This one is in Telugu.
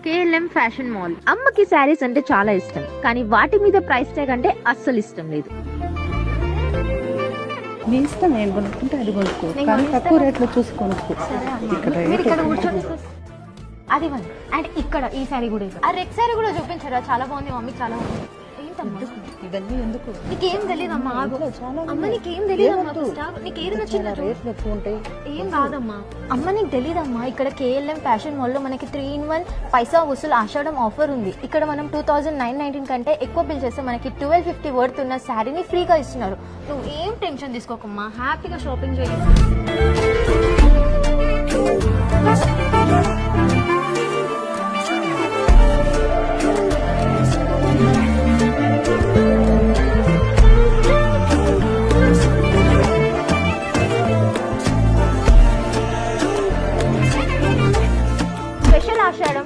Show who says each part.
Speaker 1: KLM fashion mall. అమ్మకి శారీస్ అంటే చాలా ఇష్టం, కానీ వాటి మీద ప్రైస్ ట్యాగ్ అంటే అస్సలు ఇష్టం లేదు.
Speaker 2: నీ ఇష్టం ఏం కొనుక్కుంటే అది కొనుక్కో, కానీ తక్కువ రేట్లో చూసి కొనుక్కో.
Speaker 1: ఇక్కడ కూర్చొని అది వన్. అండ్ ఇక్కడ ఈ శారీ కూడా, ఆ రెడ్ శారీ కూడా చూపించారా, చాలా బాగుంది మమ్మీ, చాలా బాగుంది. ఏంటమ్మా
Speaker 2: ఇవన్నీ ఎందుకు?
Speaker 1: నీకేం తెలియదమ్మా, అమ్మ నీకేం తెలియదమ్మా, నీకు ఏది నచ్చిందో
Speaker 2: రేట్లు ఎక్కువ ఉంటాయి.
Speaker 1: ఏం కాదమ్మా, అమ్మ నీకు తెలీదమ్మా, ఇక్కడ కేఎల్ఎం ఫ్యాషన్ మాల్ లో మనకి 3-in-1 పైసా వసూలు ఆషాఢం ఆఫర్ ఉంది. ఇక్కడ మనం 2919 కంటే ఎక్కువ బిల్ చేస్తే మనకి 1250 వర్త్ ఉన్న శారీని ఫ్రీగా ఇస్తున్నారు. నువ్వు ఏం టెన్షన్ తీసుకోకమ్మా, హ్యాపీగా షాపింగ్ చేయాలి.